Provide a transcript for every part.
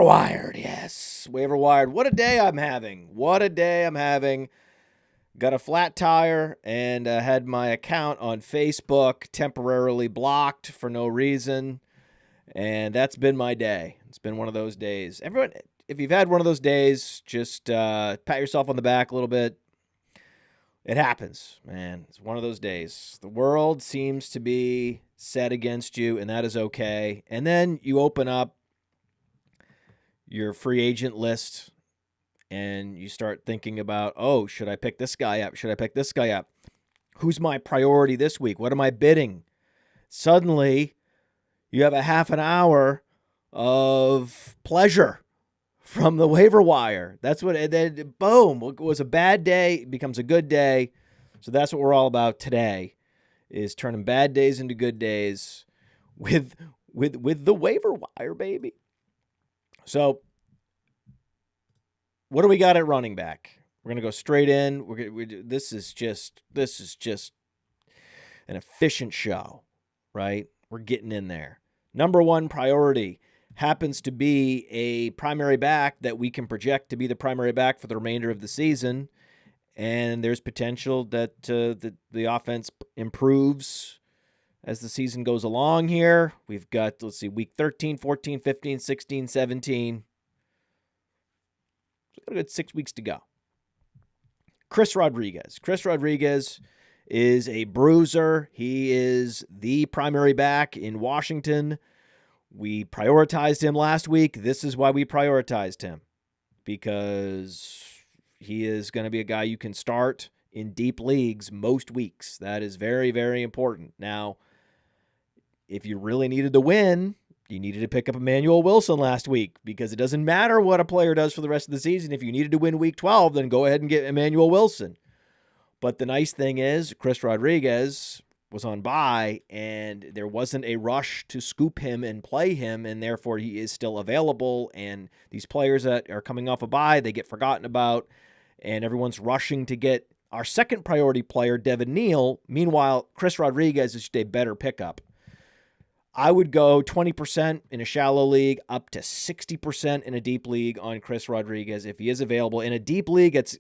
wired, yes. Waiver wired. What a day I'm having. What a day I'm having. Got a flat tire and had my account on Facebook temporarily blocked for no reason. And that's been my day. It's been one of those days. Everyone, if you've had one of those days, just pat yourself on the back a little bit. It happens, man. It's one of those days. The world seems to be set against you, and that is okay. And then you open up your free agent list and you start thinking about, oh, should I pick this guy up? Should I pick this guy up? Who's my priority this week? What am I bidding? Suddenly, you have a half an hour of pleasure from the waiver wire. That's what, and then boom, what was a bad day becomes a good day. So that's what we're all about today, is turning bad days into good days with the waiver wire, baby. So what do we got at running back? We're gonna go straight in. This is just an efficient show, right? We're getting in there. Number one priority happens to be a primary back that we can project to be the primary back for the remainder of the season. And there's potential that the offense improves as the season goes along here. We've got, let's see, week 13, 14, 15, 16, 17. We've got a good 6 weeks to go. Chris Rodriguez. Chris Rodriguez is a bruiser. He is the primary back in Washington. We prioritized him last week. This is why we prioritized him, because he is going to be a guy you can start in deep leagues most weeks. That is very, very important. Now, if you really needed to win, you needed to pick up Emmanuel Wilson last week, because it doesn't matter what a player does for the rest of the season. If you needed to win week 12, then go ahead and get Emmanuel Wilson. But the nice thing is Chris Rodriguez was on bye, and there wasn't a rush to scoop him and play him, and therefore he is still available. And these players that are coming off a bye, they get forgotten about, and everyone's rushing to get our second priority player, Devin Neal. Meanwhile, Chris Rodriguez is just a better pickup. I would go 20% in a shallow league, up to 60% in a deep league on Chris Rodriguez if he is available. In a deep league, it's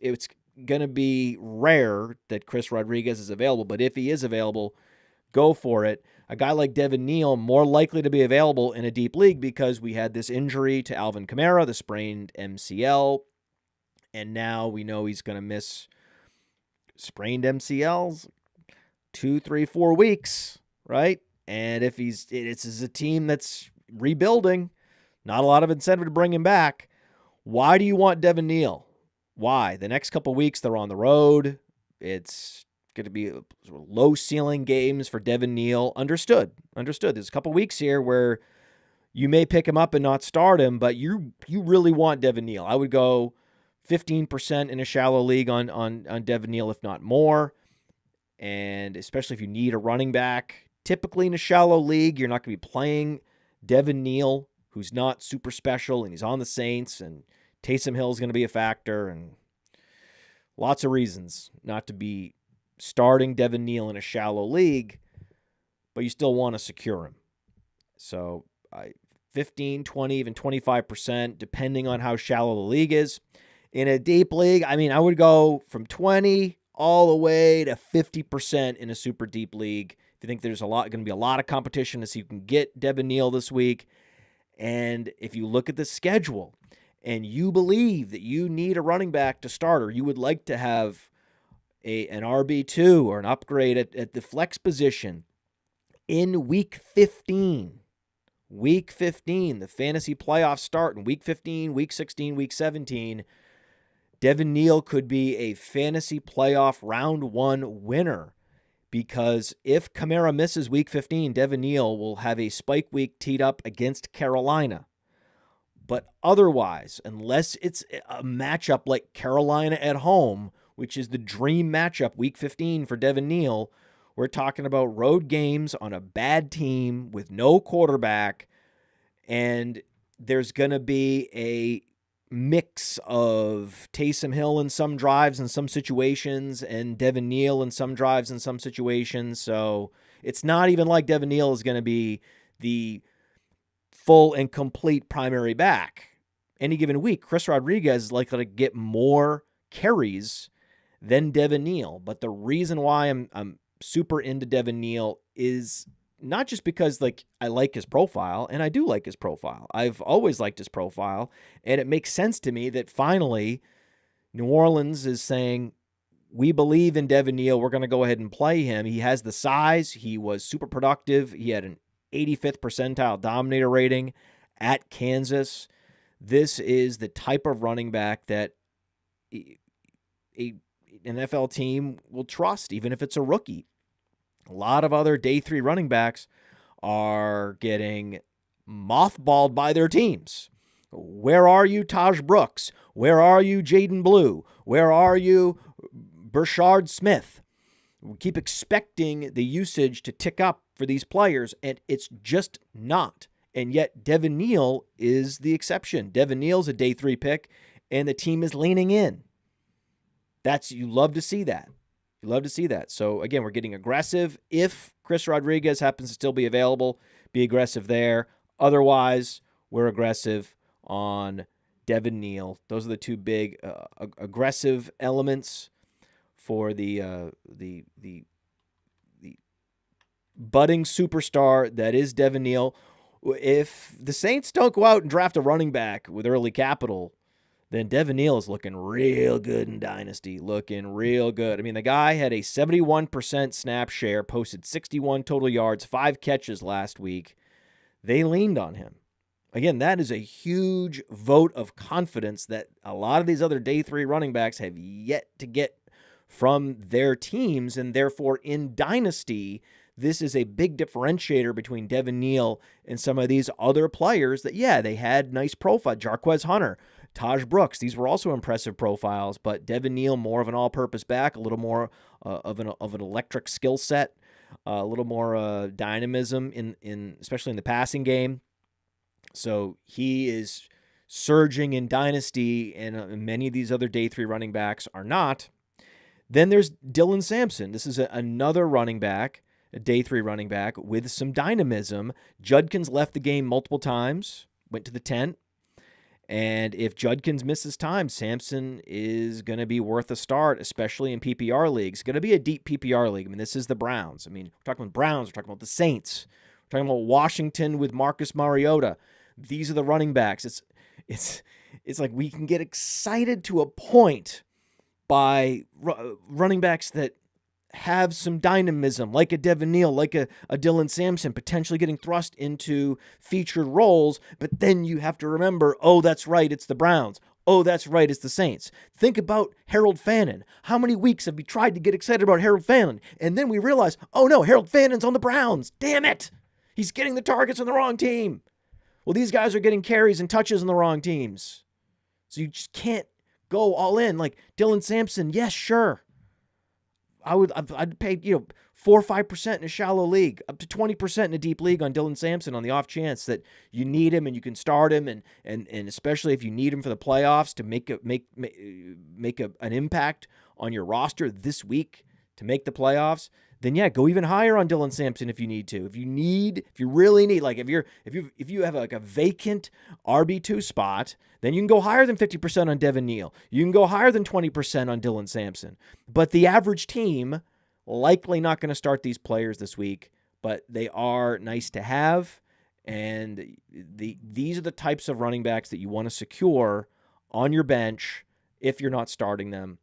going to be rare that Chris Rodriguez is available, but if he is available, go for it. A guy like Devin Neal, more likely to be available in a deep league because we had this injury to Alvin Kamara, the sprained MCL, and now we know he's going to miss sprained MCLs 2, 3, 4 weeks, right? And if it's a team that's rebuilding, not a lot of incentive to bring him back. Why do you want Devin Neal? Why? The next couple weeks, they're on the road. It's going to be low ceiling games for Devin Neal. Understood. There's a couple weeks here where you may pick him up and not start him, but you really want Devin Neal. I would go 15% in a shallow league on Devin Neal, if not more. And especially if you need a running back. Typically in a shallow league, you're not going to be playing Devin Neal, who's not super special, and he's on the Saints, and Taysom Hill is going to be a factor, and lots of reasons not to be starting Devin Neal in a shallow league, but you still want to secure him. So 15, 20, even 25%, depending on how shallow the league is. In a deep league, I would go from 20 all the way to 50% in a super deep league. If you think there's going to be a lot of competition to see who can get Devin Neal this week, and if you look at the schedule, and you believe that you need a running back to start, or you would like to have an RB2 or an upgrade at the flex position in week 15. Week 15, the fantasy playoffs start in week 15, week 16, week 17. Devin Neal could be a fantasy playoff round 1 winner, because if Kamara misses week 15, Devin Neal will have a spike week teed up against Carolina. But otherwise, unless it's a matchup like Carolina at home, which is the dream matchup week 15 for Devin Neal, we're talking about road games on a bad team with no quarterback, and there's going to be a mix of Taysom Hill in some drives and some situations, and Devin Neal in some drives and some situations. So it's not even like Devin Neal is going to be the full and complete primary back. any given week, Chris Rodriguez is likely to get more carries than Devin Neal. But the reason why I'm super into Devin Neal is not just because I like his profile, and I do like his profile. I've always liked his profile, and it makes sense to me that finally New Orleans is saying, we believe in Devin Neal. We're going to go ahead and play him. He has the size. He was super productive. He had an 85th percentile dominator rating at Kansas. This is the type of running back that an NFL team will trust, even if it's a rookie. A lot of other day 3 running backs are getting mothballed by their teams. Where are you, Taj Brooks? Where are you, Jaden Blue? Where are you, Brashard Smith? We keep expecting the usage to tick up for these players, and it's just not. And yet Devin Neal is the exception. Devin Neal's a day 3 pick, and the team is leaning in. You love to see that. You love to see that. So, again, we're getting aggressive. If Chris Rodriguez happens to still be available, be aggressive there. Otherwise, we're aggressive on Devin Neal. Those are the two big aggressive elements for the budding superstar that is Devin Neal. If the Saints don't go out and draft a running back with early capital, then Devin Neal is looking real good in Dynasty, looking real good. I mean, the guy had a 71% snap share, posted 61 total yards, 5 catches last week. They leaned on him. Again, that is a huge vote of confidence that a lot of these other day 3 running backs have yet to get from their teams, and therefore in Dynasty, this is a big differentiator between Devin Neal and some of these other players that, they had nice profile. Jarquez Hunter, Taj Brooks, these were also impressive profiles, but Devin Neal, more of an all-purpose back, a little more of an electric skill set, a little more dynamism in especially in the passing game. So he is surging in Dynasty, and many of these other day 3 running backs are not. Then there's Dylan Sampson. This is another running back, a day 3 running back with some dynamism. Judkins left the game multiple times, went to the tent. And if Judkins misses time, Sampson is going to be worth a start, especially in PPR leagues. It's going to be a deep PPR league. I mean, this is the Browns. I mean, we're talking about Browns. We're talking about the Saints. We're talking about Washington with Marcus Mariota. These are the running backs. It's like we can get excited to a point by running backs that have some dynamism, like a Devin Neal, like a Dylan Sampson, potentially getting thrust into featured roles, but then you have to remember, oh, that's right, it's the Browns. Oh, that's right, it's the Saints. Think about Harold Fannin. How many weeks have we tried to get excited about Harold Fannin? And then we realize, oh no, Harold Fannin's on the Browns. Damn it! He's getting the targets on the wrong team. Well, these guys are getting carries and touches on the wrong teams. So you just can't go all in. Like Dylan Sampson, yes, sure. I'd pay 4 or 5% in a shallow league, up to 20% in a deep league on Dylan Sampson on the off chance that you need him and you can start him, and especially if you need him for the playoffs to make an impact on your roster this week to make the playoffs. Then go even higher on Dylan Sampson if you need to. If you really need, like if you have like a vacant RB2 spot, then you can go higher than 50% on Devin Neal. You can go higher than 20% on Dylan Sampson. But the average team likely not going to start these players this week, but they are nice to have, and these are the types of running backs that you want to secure on your bench if you're not starting them.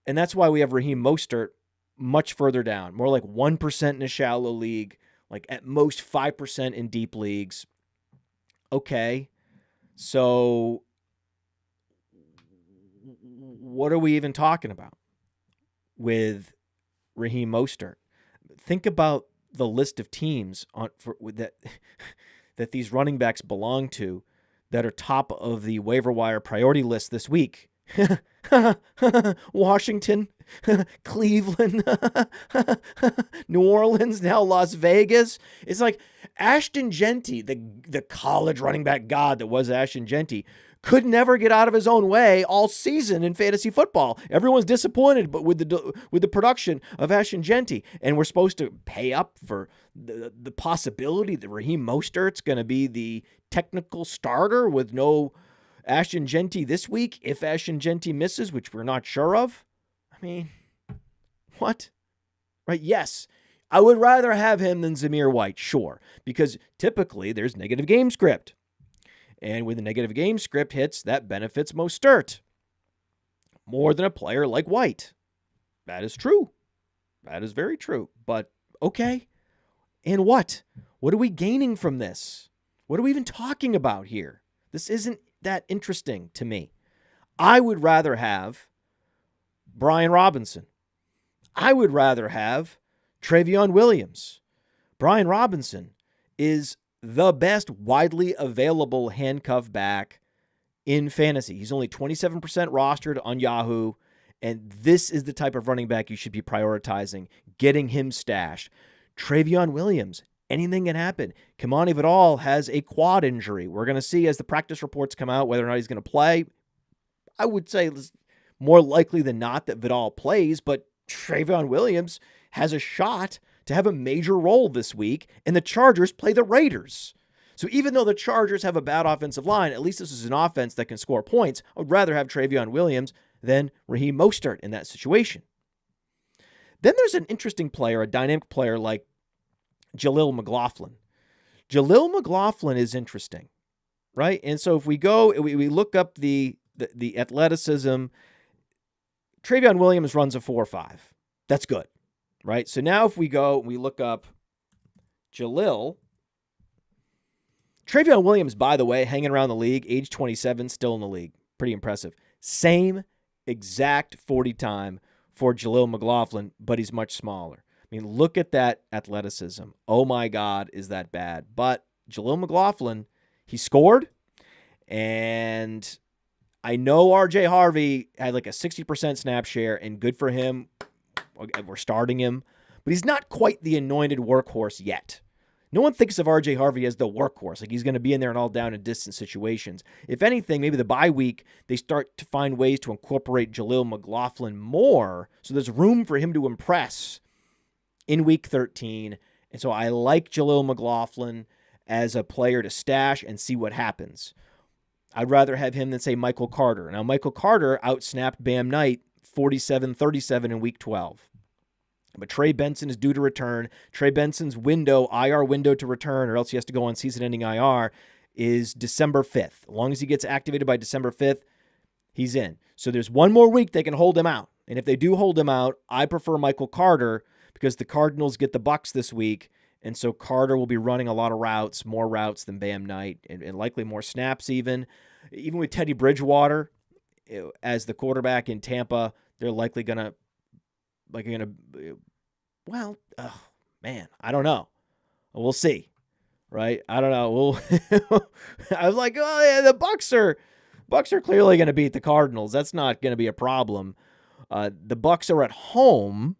And that's why we have Raheem Mostert much further down, more like 1% in a shallow league, like at most 5% in deep leagues. Okay, so what are we even talking about with Raheem Mostert? Think about the list of teams that these running backs belong to that are top of the waiver wire priority list this week. Washington, Cleveland, New Orleans, now Las Vegas. It's like Ashton Genty, the college running back god that was Ashton Genty, could never get out of his own way all season in fantasy football. Everyone's disappointed but with the production of Ashton Genty, and we're supposed to pay up for the possibility that Raheem Mostert's going to be the technical starter with no Ashton Genty this week if Ashton Genty misses, which we're not sure of. I mean, what? Right? Yes, I would rather have him than Zamir White, sure, because typically there's negative game script. And when the negative game script hits, that benefits Mostert more than a player like White. That is true. That is very true. But okay. And what? What are we gaining from this? What are we even talking about here? This isn't that interesting to me. I would rather have Brian Robinson. I would rather have Travion Williams. Brian Robinson is the best widely available handcuff back in fantasy. He's only 27% rostered on Yahoo, and this is the type of running back you should be prioritizing, getting him stashed. Travion Williams, anything can happen. Kamani Vidal has a quad injury. We're going to see as the practice reports come out whether or not he's going to play. I would say it's more likely than not that Vidal plays, but Travion Williams has a shot to have a major role this week, and the Chargers play the Raiders. So even though the Chargers have a bad offensive line, at least this is an offense that can score points. I would rather have Travion Williams than Raheem Mostert in that situation. Then there's an interesting player, a dynamic player like Jaleel McLaughlin. Jaleel McLaughlin is interesting, right? And so if we look up the athleticism, Travion Williams runs a 4.5. That's good. Right? So now if we look up Jaleel. Travion Williams, by the way, hanging around the league, age 27, still in the league. Pretty impressive. Same exact 40 time for Jaleel McLaughlin, but he's much smaller. I mean, look at that athleticism. Oh my God, is that bad? But Jaleel McLaughlin, he scored, and I know RJ Harvey had like a 60% snap share, and good for him. We're starting him, but he's not quite the anointed workhorse yet. No one thinks of RJ Harvey as the workhorse, like he's going to be in there in all down and distance situations. If anything, maybe the bye week, they start to find ways to incorporate Jaleel McLaughlin more, so there's room for him to impress in week 13. And so I like Jaleel McLaughlin as a player to stash and see what happens. I'd rather have him than, say, Michael Carter. Now, Michael Carter outsnapped Bam Knight 47-37 in week 12. But Trey Benson is due to return. Trey Benson's IR window to return, or else he has to go on season-ending IR, is December 5th. As long as he gets activated by December 5th, he's in. So there's one more week they can hold him out. And if they do hold him out, I prefer Michael Carter because the Cardinals get the Bucs this week. And so Carter will be running a lot of routes, more routes than Bam Knight, and likely more snaps even. Even with Teddy Bridgewater as the quarterback in Tampa, they're likely going to, I don't know. We'll see, right? I don't know. I was like, oh yeah, the Bucs are clearly going to beat the Cardinals. That's not going to be a problem. The Bucs are at home,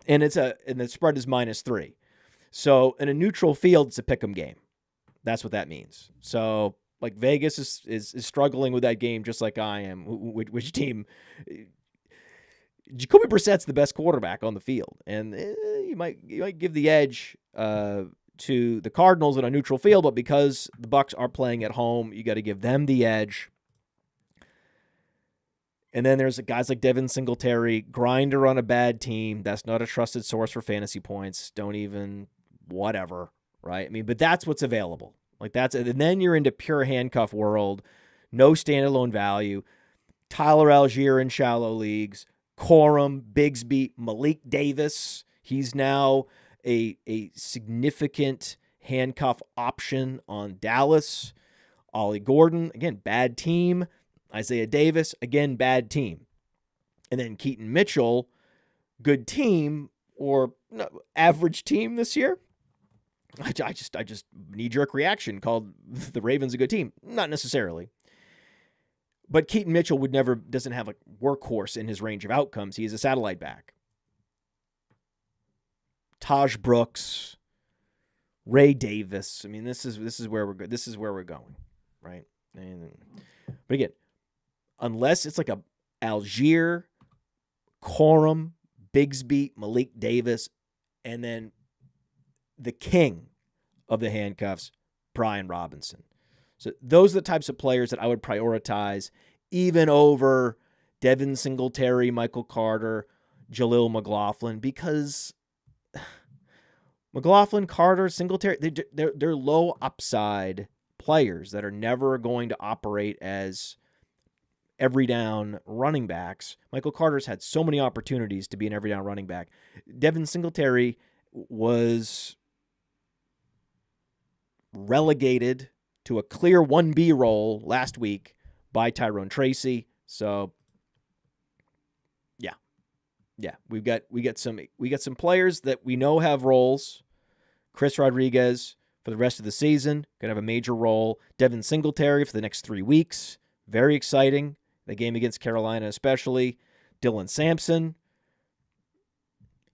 and the spread is -3. So in a neutral field, it's a pick'em game. That's what that means. So like Vegas is struggling with that game just like I am. Which team? Jacoby Brissett's the best quarterback on the field, and you might give the edge to the Cardinals in a neutral field, but because the Bucs are playing at home, you got to give them the edge. And then there's guys like Devin Singletary, grinder on a bad team. That's not a trusted source for fantasy points. Don't even whatever, right? I mean, but that's what's available. And then you're into pure handcuff world, no standalone value. Tyler Algier in shallow leagues. Corum, Bigsby, Malik Davis. He's now a significant handcuff option on Dallas. Ollie Gordon, again, bad team. Isaiah Davis, again, bad team. And then Keaton Mitchell, good team or average team this year. I just knee-jerk reaction called the Ravens a good team. Not necessarily. But Keaton Mitchell doesn't have a workhorse in his range of outcomes. He is a satellite back. Taj Brooks, Ray Davis. I mean, this is where we're going, right? And But again, unless it's like a Algier, Corum, Bigsby, Malik Davis, and then the king of the handcuffs, Brian Robinson. So those are the types of players that I would prioritize even over Devin Singletary, Michael Carter, Jaleel McLaughlin, because McLaughlin, Carter, Singletary, they're low upside players that are never going to operate as every down running backs. Michael Carter's had so many opportunities to be an every down running back. Devin Singletary was relegated to a clear 1B role last week by Tyrone Tracy. So yeah, we got some players that we know have roles. Chris Rodriguez for the rest of the season, going to have a major role. Devin Singletary for the next 3 weeks. Very exciting. The game against Carolina especially. Dylan Sampson,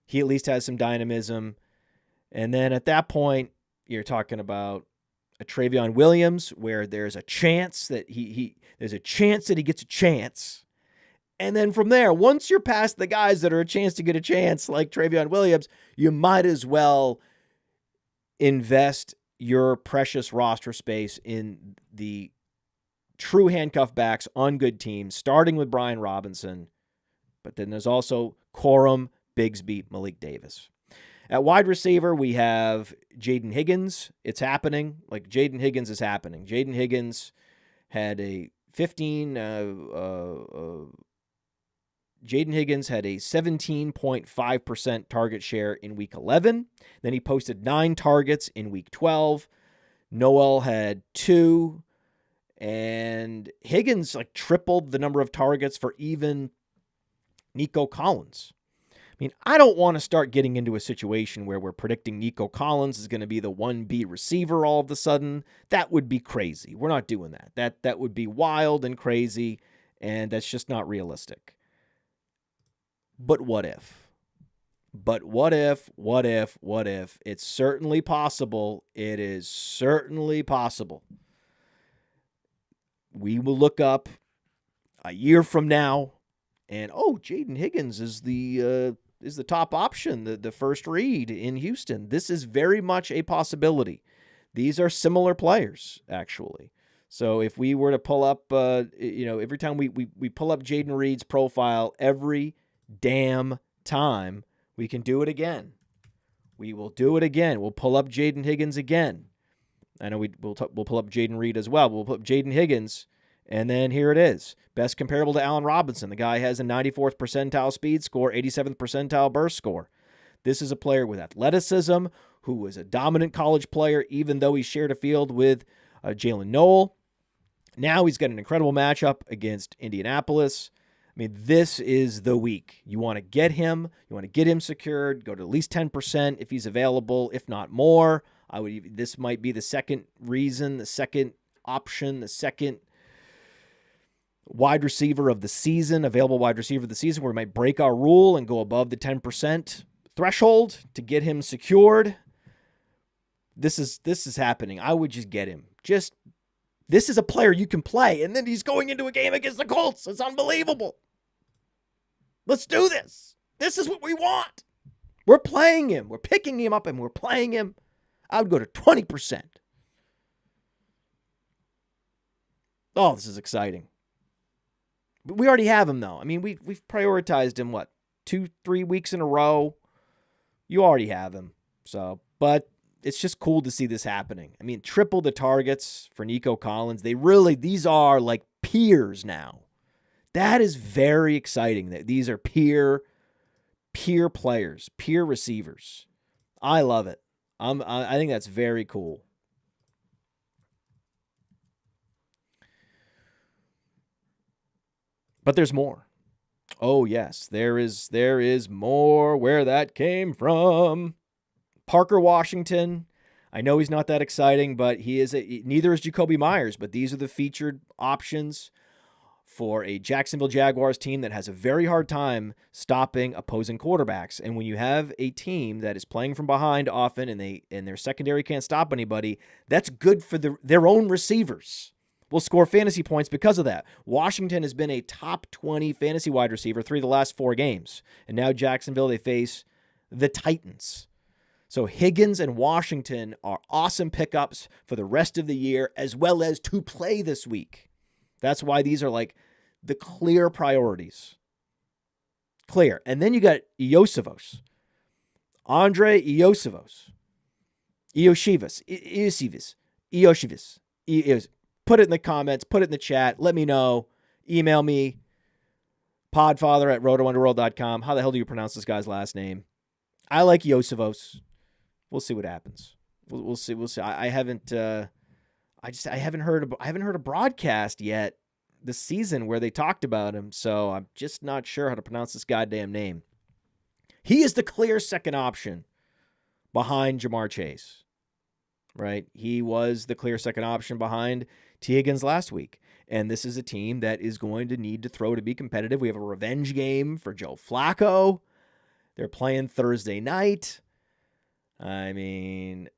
he at least has some dynamism. And then at that point, you're talking about a Travion Williams where there's a chance that he gets a chance. And then from there, once you're past the guys that are a chance to get a chance, like Travion Williams, you might as well invest your precious roster space in the true handcuff backs on good teams, starting with Brian Robinson. But then there's also Corum, Bigsby, Malik Davis. At wide receiver, we have Jaden Higgins. It's happening. Like, Jaden Higgins is happening. Jaden Higgins had a 17.5% target share in week 11. Then he posted 9 targets in week 12. Noel had 2. And Higgins tripled the number of targets for even Nico Collins. I mean, I don't want to start getting into a situation where we're predicting Nico Collins is going to be the 1B receiver all of a sudden. That would be crazy. We're not doing that. That would be wild and crazy, and that's just not realistic. But what if? It's certainly possible. It is certainly possible. We will look up a year from now, and Jaden Higgins is the top option, the first read in Houston. This is very much a possibility. These are similar players, actually. So if we were to pull up, every time we pull up Jaden Reed's profile, every damn time, we can do it again. We will do it again. We'll pull up Jaden Higgins again. I know we'll pull up Jaden Reed as well. We'll pull up Jaden Higgins, and then here it is. Best comparable to Allen Robinson. The guy has a 94th percentile speed score, 87th percentile burst score. This is a player with athleticism who was a dominant college player, even though he shared a field with Jalen Noel. Now he's got an incredible matchup against Indianapolis. I mean, this is the week. You want to get him. You want to get him secured. Go to at least 10% if he's available, if not more. This might be the second reason, the second option, the second wide receiver of the season, available wide receiver of the season, where we might break our rule and go above the 10% threshold to get him secured. This is happening. I would just get him. This is a player you can play, and then he's going into a game against the Colts. It's unbelievable. Let's do this. This is what we want. We're playing him. We're picking him up, and we're playing him. I would go to 20%. Oh, this is exciting. But we already have him, though. I mean, we've prioritized him, 2-3 weeks in a row? You already have him. So, but it's just cool to see this happening. I mean, triple the targets for Nico Collins. These are like peers now. That is very exciting. That these are peer players, peer receivers. I love it. I think that's very cool. But there's more. Oh yes, there is more. Where that came from. Parker Washington. I know he's not that exciting, but neither is Jacoby Myers, but these are the featured options for a Jacksonville Jaguars team that has a very hard time stopping opposing quarterbacks. And when you have a team that is playing from behind often and their secondary can't stop anybody, that's good for their own receivers. will score fantasy points because of that. Washington has been a top 20 fantasy wide receiver 3 of the last 4 games. And now Jacksonville, they face the Titans. So Higgins and Washington are awesome pickups for the rest of the year, as well as to play this week. That's why these are like the clear priorities. Clear. And then you got Iosivas. Andre Iosivas. Iosivas. Put it in the comments. Put it in the chat. Let me know. Email me. Podfather@rotowonderworld.com. How the hell do you pronounce this guy's last name? I like Iosivas. We'll see what happens. We'll see. I haven't heard a broadcast yet this season where they talked about him, so I'm just not sure how to pronounce this goddamn name. He is the clear second option behind Jamar Chase, right? He was the clear second option behind T. Higgins last week, and this is a team that is going to need to throw to be competitive. We have a revenge game for Joe Flacco. They're playing Thursday night. I mean,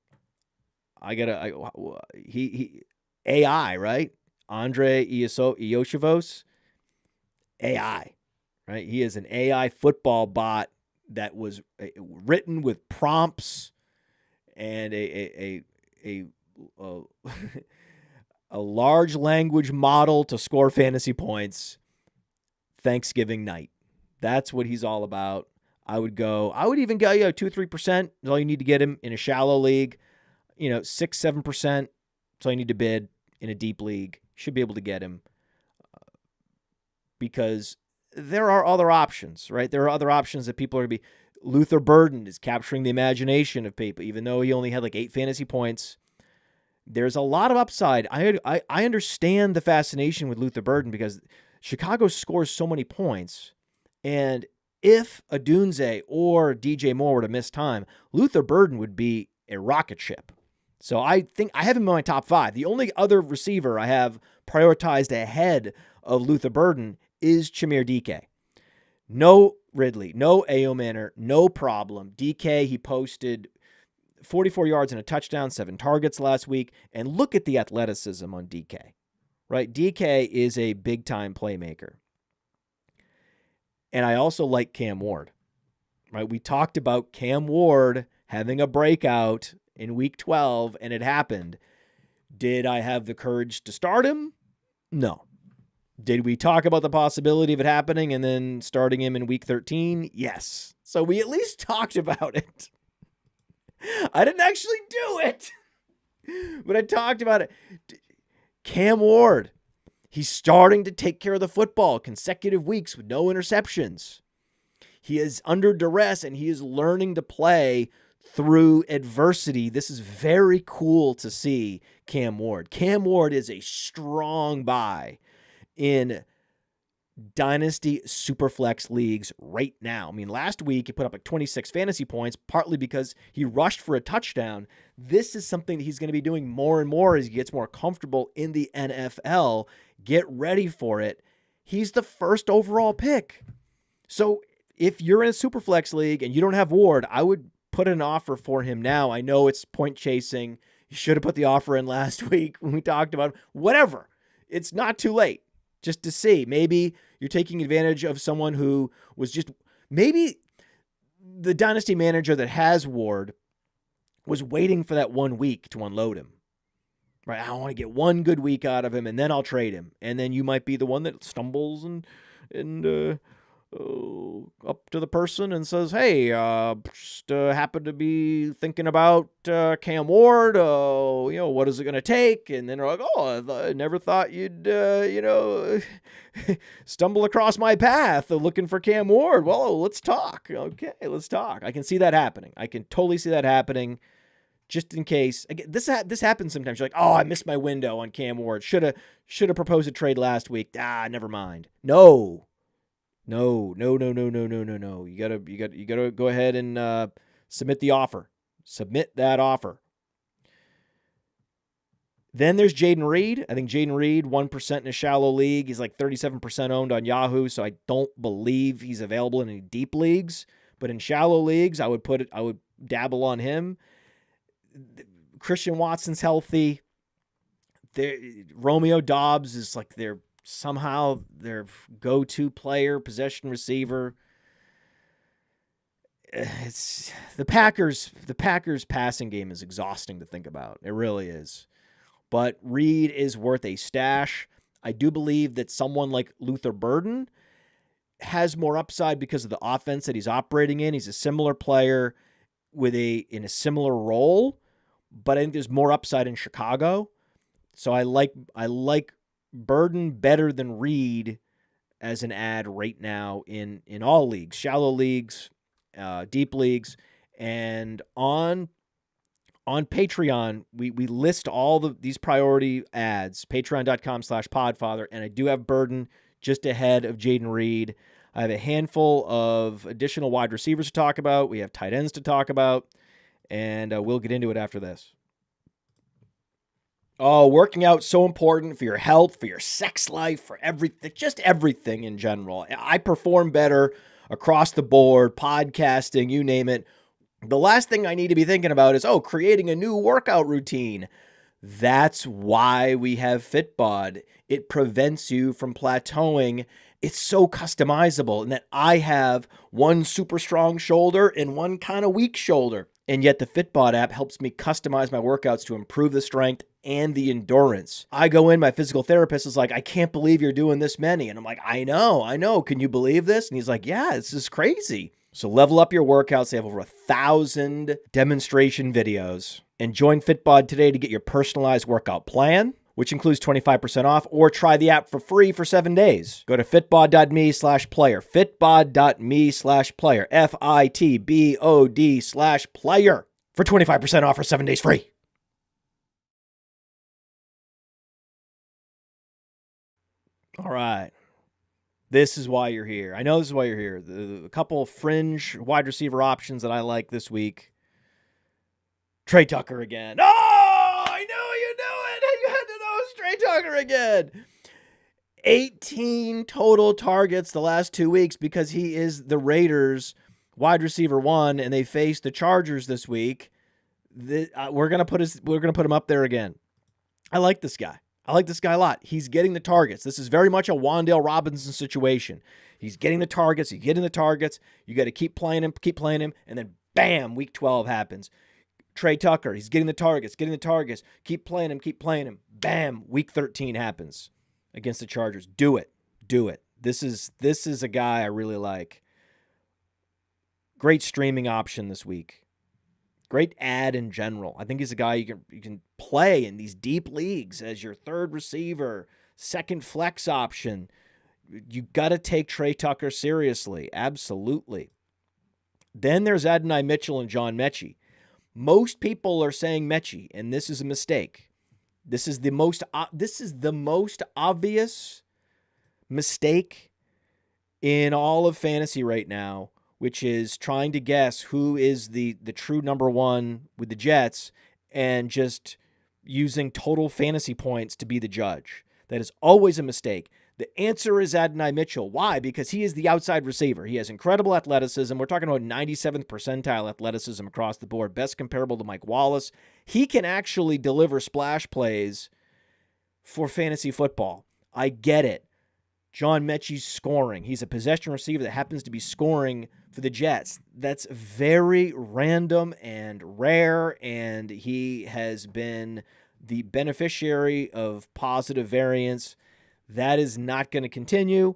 AI, right? Andre Iosivas, AI, right? He is an AI football bot that was written with prompts and a large language model to score fantasy points Thanksgiving night. That's what he's all about. I would even go 2-3% is all you need to get him in a shallow league. 6-7%. That's all you need to bid in a deep league. Should be able to get him because there are other options, right? There are other options that people are going to be. Luther Burden is capturing the imagination of people, even though he only had like 8 fantasy points. There's a lot of upside. I understand the fascination with Luther Burden because Chicago scores so many points, and if Odunze or DJ Moore were to miss time, Luther Burden would be a rocket ship. So I think I have him in my top 5. The only other receiver I have prioritized ahead of Luther Burden is Chimere DK. No Ridley, no Ayo Manor, no problem. DK, he posted 44 yards and a touchdown, 7 targets last week. And look at the athleticism on DK, right? DK is a big-time playmaker. And I also like Cam Ward, right? We talked about Cam Ward having a breakout in week 12, and it happened. Did I have the courage to start him? No. Did we talk about the possibility of it happening and then starting him in week 13? Yes. So we at least talked about it. I didn't actually do it, but I talked about it. Cam Ward. He's starting to take care of the football consecutive weeks with no interceptions. He is under duress and he is learning to play through adversity. This is very cool to see Cam Ward. Cam Ward is a strong buy in Dynasty Superflex leagues right now. I mean, last week he put up like 26 fantasy points, partly because he rushed for a touchdown. This is something that he's going to be doing more and more as he gets more comfortable in the NFL. Get ready for it. He's the first overall pick. So if you're in a Superflex league and you don't have Ward, I would put an offer for him now. I know it's point chasing. You should have put the offer in last week when we talked about it. Whatever. It's not too late. Just to see. Maybe you're taking advantage of someone who was maybe the dynasty manager that has Ward was waiting for that 1 week to unload him. Right? I want to get one good week out of him and then I'll trade him. And then you might be the one that stumbles and up to the person and says, hey, just happen to be thinking about Cam Ward. What is it going to take? And then they're like, I never thought you'd, stumble across my path looking for Cam Ward. Well, let's talk. Okay, let's talk. I can see that happening. I can totally see that happening. Just in case. Again, this happens sometimes. You're like, I missed my window on Cam Ward. Should have proposed a trade last week. Never mind. No. You gotta go ahead and submit the offer. Submit that offer. Then there's Jaden Reed. I think Jaden Reed, 1% in a shallow league. He's like 37% owned on Yahoo, so I don't believe he's available in any deep leagues. But in shallow leagues, I would dabble on him. Christian Watson's healthy. Romeo Doubs is like somehow their go-to player, possession receiver. It's the Packers passing game is exhausting to think about. It really is. But Reed is worth a stash. I do believe that someone like Luther Burden has more upside because of the offense that he's operating in. He's a similar player in a similar role, but I think there's more upside in Chicago. So I like Burden better than Reed as an ad right now in all leagues, shallow leagues, deep leagues, and on Patreon, we list all these priority ads, patreon.com/podfather, and I do have Burden just ahead of Jaden Reed. I have a handful of additional wide receivers to talk about. We have tight ends to talk about, and we'll get into it after this. Oh, working out so important for your health, for your sex life, for everything, just everything in general. I perform better across the board, podcasting, you name it. The last thing I need to be thinking about is, creating a new workout routine. That's why we have FitBod. It prevents you from plateauing. It's so customizable in that I have one super strong shoulder and one kind of weak shoulder. And yet the FitBod app helps me customize my workouts to improve the strength and the endurance. I go in, my physical therapist is like, I can't believe you're doing this many. And I'm like, I know. Can you believe this? And he's like, yeah, this is crazy. So level up your workouts. They have over 1,000 demonstration videos. And join FitBod today to get your personalized workout plan, which includes 25% off, or try the app for free for 7 days. Go to fitbod.me/player, fitbod.me/player, FITBOD/player for 25% off for 7 days free. All right. This is why you're here. I know this is why you're here. The couple fringe wide receiver options that I like this week. Trey Tucker again. Oh, I knew you knew it. You had to know it's Trey Tucker again. 18 total targets the last 2 weeks because he is the Raiders' wide receiver 1, and they face the Chargers this week. We're gonna put him up there again. I like this guy. I like this guy a lot. He's getting the targets. This is very much a Wan'Dale Robinson situation. He's getting the targets. He's getting the targets. You got to keep playing him, and then bam, week 12 happens. Trey Tucker, he's getting the targets. Keep playing him. Bam, week 13 happens against the Chargers. Do it. This is a guy I really like. Great streaming option this week. Great ad in general. I think he's a guy you can play in these deep leagues as your third receiver, second flex option. You got to take Trey Tucker seriously. Absolutely. Then there's Adonai Mitchell and John Mechie. Most people are saying Mechie, and this is a mistake. This is the most obvious mistake in all of fantasy right now, which is trying to guess who is the true number one with the Jets and just using total fantasy points to be the judge. That is always a mistake. The answer is Adonai Mitchell. Why? Because he is the outside receiver. He has incredible athleticism. We're talking about 97th percentile athleticism across the board, best comparable to Mike Wallace. He can actually deliver splash plays for fantasy football. I get it. John Mechie's scoring. He's a possession receiver that happens to be scoring for the Jets. That's very random and rare, and he has been the beneficiary of positive variance. That is not going to continue.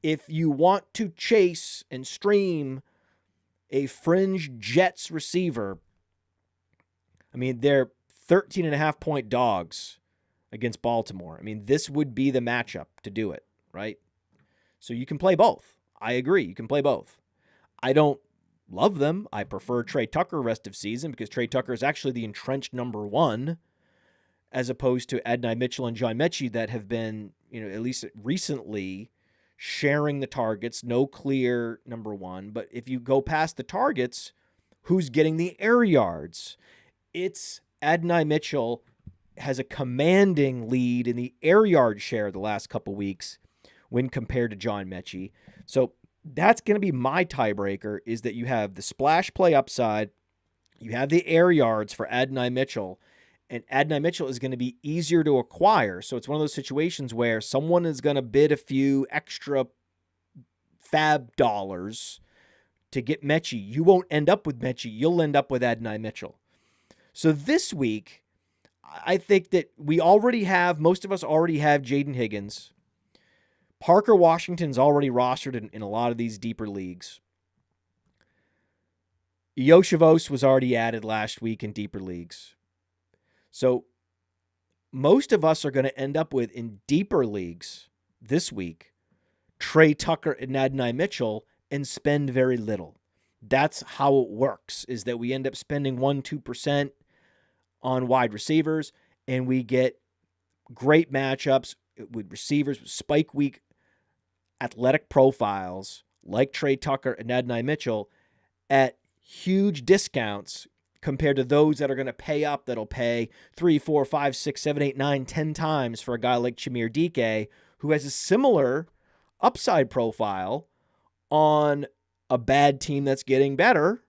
If you want to chase and stream a fringe Jets receiver, I mean, they're 13.5-point dogs against Baltimore. I mean, this would be the matchup to do it, right? So you can play both. I agree. You can play both. I don't love them. I prefer Trey Tucker rest of season because Trey Tucker is actually the entrenched number one as opposed to Adonai Mitchell and John Mechie that have been, at least recently, sharing the targets. No clear number one. But if you go past the targets, who's getting the air yards? It's Adonai Mitchell has a commanding lead in the air yard share the last couple weeks when compared to John Mechie. So that's going to be my tiebreaker, is that you have the splash play upside, you have the air yards for Adonai Mitchell, And Adonai Mitchell is going to be easier to acquire. So it's one of those situations where someone is going to bid a few extra FAAB dollars to get Mechie. You won't end up with Mechie. You'll end up with Adonai Mitchell. So this week, I think that most of us already have Jaden Higgins. Parker Washington's already rostered in a lot of these deeper leagues. Iosivos was already added last week in deeper leagues. So most of us are going to end up with, in deeper leagues this week, Trey Tucker and Adonai Mitchell and spend very little. That's how it works, is that we end up spending 1-2% on wide receivers, and we get great matchups with receivers with spike week athletic profiles like Trey Tucker and Adonai Mitchell at huge discounts compared to those that are going to pay up, that'll pay 3, 4, 5, 6, 7, 8, 9, 10 times for a guy like Chimere Dike, who has a similar upside profile on a bad team that's getting better.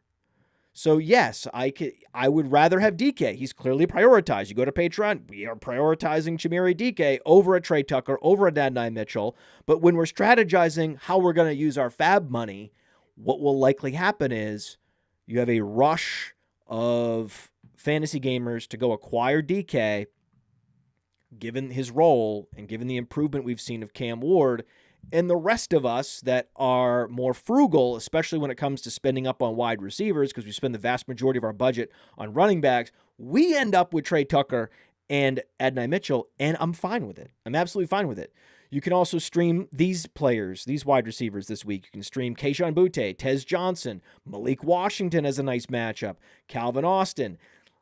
So yes, I would rather have Dike. He's clearly prioritized. You go to Patreon, we are prioritizing Chimere Dike over a Trey Tucker, over a Adonai Mitchell. But when we're strategizing how we're going to use our FAAB money, what will likely happen is you have a rush of fantasy gamers to go acquire Dike, given his role and given the improvement we've seen of Cam Ward. And the rest of us that are more frugal, especially when it comes to spending up on wide receivers, because we spend the vast majority of our budget on running backs, we end up with Trey Tucker and Adonai Mitchell, and I'm fine with it. I'm absolutely fine with it. You can also stream these players, these wide receivers this week. You can stream Kayshon Boutte, Tez Johnson, Malik Washington as a nice matchup, Calvin Austin.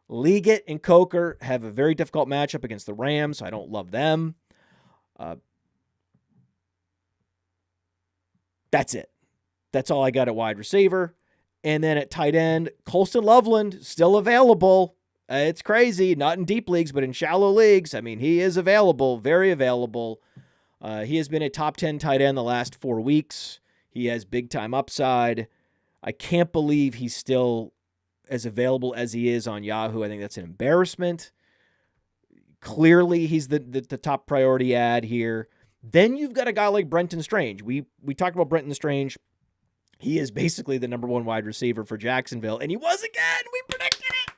Liggett and Coker have a very difficult matchup against the Rams. I don't love them. That's it. That's all I got at wide receiver. And then at tight end, Colston Loveland, still available. It's crazy. Not in deep leagues, but in shallow leagues. I mean, he is available, very available. He has been a top 10 tight end the last 4 weeks. He has big-time upside. I can't believe he's still as available as he is on Yahoo. I think that's an embarrassment. Clearly, he's the top priority ad here. Then you've got a guy like Brenton Strange. We talked about Brenton Strange. He is basically the number one wide receiver for Jacksonville, and he was again. We predicted it.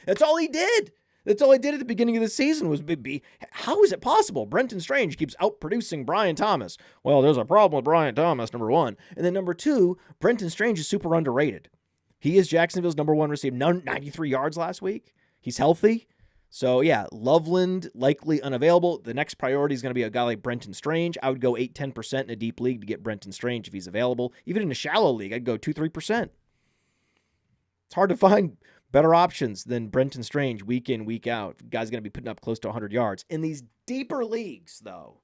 That's all he did. That's all he did at the beginning of the season was be. How is it possible? Brenton Strange keeps outproducing Brian Thomas. Well, there's a problem with Brian Thomas, number one. And then number two, Brenton Strange is super underrated. He is Jacksonville's number one receiver. 93 yards last week. He's healthy. So, yeah, Loveland likely unavailable. The next priority is going to be a guy like Brenton Strange. I would go 8-10% in a deep league to get Brenton Strange if he's available. Even in a shallow league, I'd go 2-3%. It's hard to find better options than Brenton Strange week in, week out. The guy's going to be putting up close to 100 yards. In these deeper leagues, though,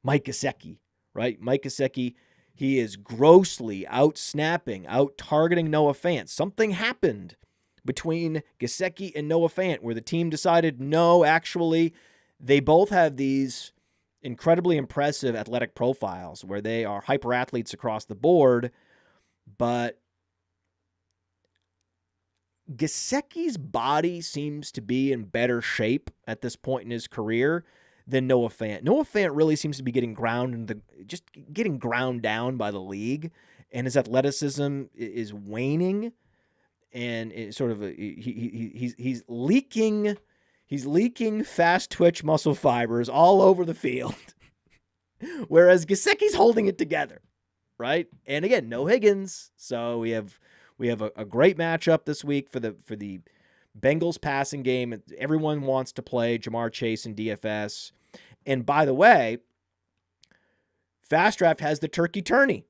Mike Gesicki, right? Mike Gesicki, he is grossly out-snapping, out-targeting Noah Fant. Something happened between Gesicki and Noah Fant, where the team decided, no, actually, they both have these incredibly impressive athletic profiles where they are hyper athletes across the board, but Gesicki's body seems to be in better shape at this point in his career than Noah Fant. Noah Fant really seems to be getting ground down by the league, and his athleticism is waning. And it's sort of he's leaking fast twitch muscle fibers all over the field, whereas Gesicki's holding it together, right? And again, no Higgins, so we have a great matchup this week for the Bengals passing game. Everyone wants to play Jamar Chase in DFS, and by the way, Fast Draft has the turkey tourney.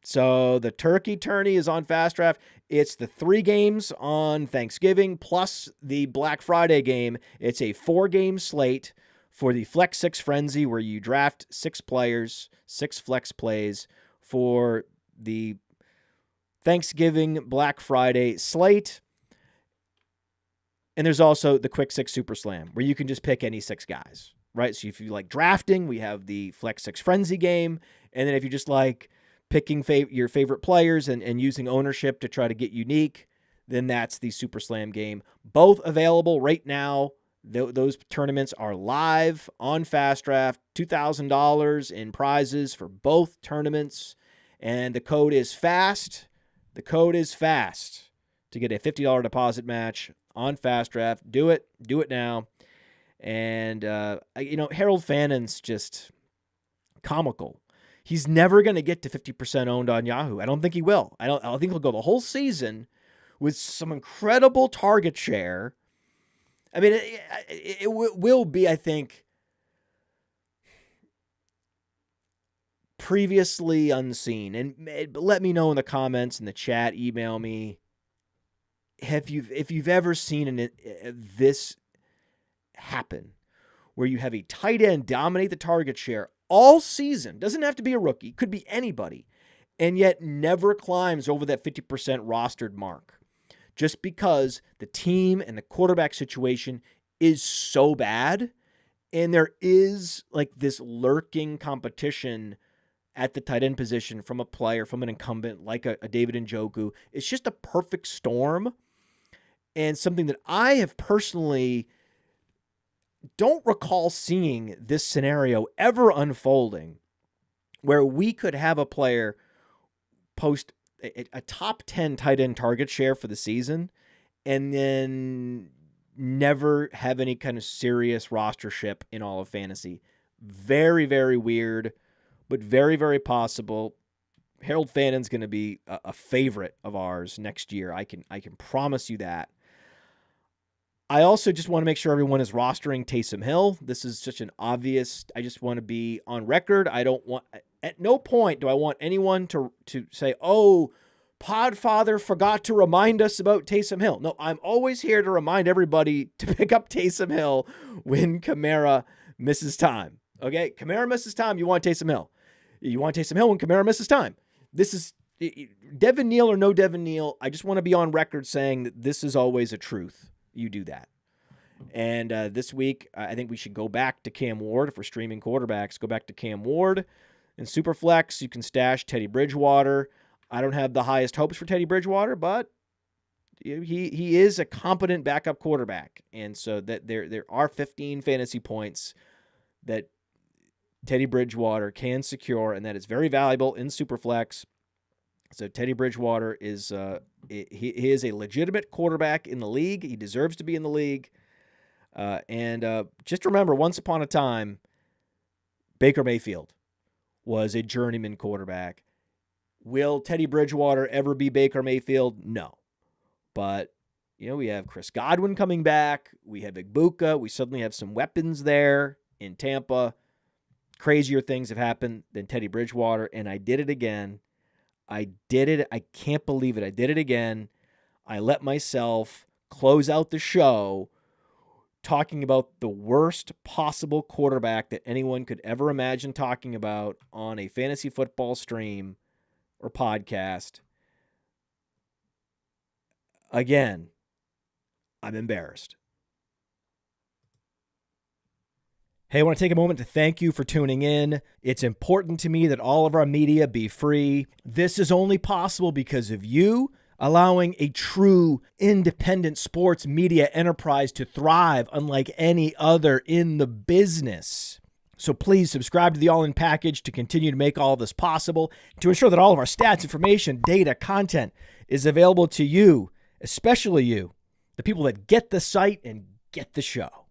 So the turkey tourney is on Fast Draft. It's the 3 games on Thanksgiving plus the Black Friday game. It's a 4-game slate for the Flex 6 Frenzy where you draft 6 players, 6 flex plays for the Thanksgiving Black Friday slate. And there's also the Quick 6 Super Slam where you can just pick any 6 guys, right? So if you like drafting, we have the Flex 6 Frenzy game. And then if you just like picking your favorite players and using ownership to try to get unique, then that's the Super Slam game. Both available right now. Those tournaments are live on Fast Draft. $2,000 in prizes for both tournaments. And the code is FAST. The code is FAST to get a $50 deposit match on Fast Draft. Do it. Do it now. And, Harold Fannon's just comical. He's never going to get to 50% owned on Yahoo. I don't think he will. I don't think he'll go the whole season with some incredible target share. I mean, it will be, I think, previously unseen. And let me know in the comments, in the chat, email me, if you've ever seen this happen, where you have a tight end dominate the target share all season. Doesn't have to be a rookie. Could be anybody. And yet never climbs over that 50% rostered mark. Just because the team and the quarterback situation is so bad, and there is like this lurking competition at the tight end position from a player, from an incumbent like a David Njoku. It's just a perfect storm, and something that I have personally don't recall seeing this scenario ever unfolding, where we could have a player post a top 10 tight end target share for the season and then never have any kind of serious rostership in all of fantasy. Very, very weird, but very, very possible. Harold Fannon's going to be a favorite of ours next year. I can promise you that. I also just want to make sure everyone is rostering Taysom Hill. This is such an obvious. I just want to be on record. I don't want. At no point do I want anyone to say, "Oh, Podfather forgot to remind us about Taysom Hill." No, I'm always here to remind everybody to pick up Taysom Hill when Kamara misses time. Okay, Kamara misses time. You want Taysom Hill. You want Taysom Hill when Kamara misses time. This is Devin Neal or no Devin Neal. I just want to be on record saying that this is always a truth. You do that. And this week, I think we should go back to Cam Ward. If we're streaming quarterbacks, go back to Cam Ward. In Superflex, you can stash Teddy Bridgewater. I don't have the highest hopes for Teddy Bridgewater, but he is a competent backup quarterback. And so that there are 15 fantasy points that Teddy Bridgewater can secure, and that is very valuable in Superflex. So Teddy Bridgewater is he is a legitimate quarterback in the league. He deserves to be in the league. And just remember, once upon a time, Baker Mayfield was a journeyman quarterback. Will Teddy Bridgewater ever be Baker Mayfield? No. But, we have Chris Godwin coming back. We have Igbuka. We suddenly have some weapons there in Tampa. Crazier things have happened than Teddy Bridgewater, and I did it again. I did it. I can't believe it. I did it again. I let myself close out the show talking about the worst possible quarterback that anyone could ever imagine talking about on a fantasy football stream or podcast. Again, I'm embarrassed. Hey, I want to take a moment to thank you for tuning in. It's important to me that all of our media be free. This is only possible because of you allowing a true independent sports media enterprise to thrive unlike any other in the business. So please subscribe to the All In Package to continue to make all of this possible, to ensure that all of our stats, information, data, content is available to you, especially you, the people that get the site and get the show.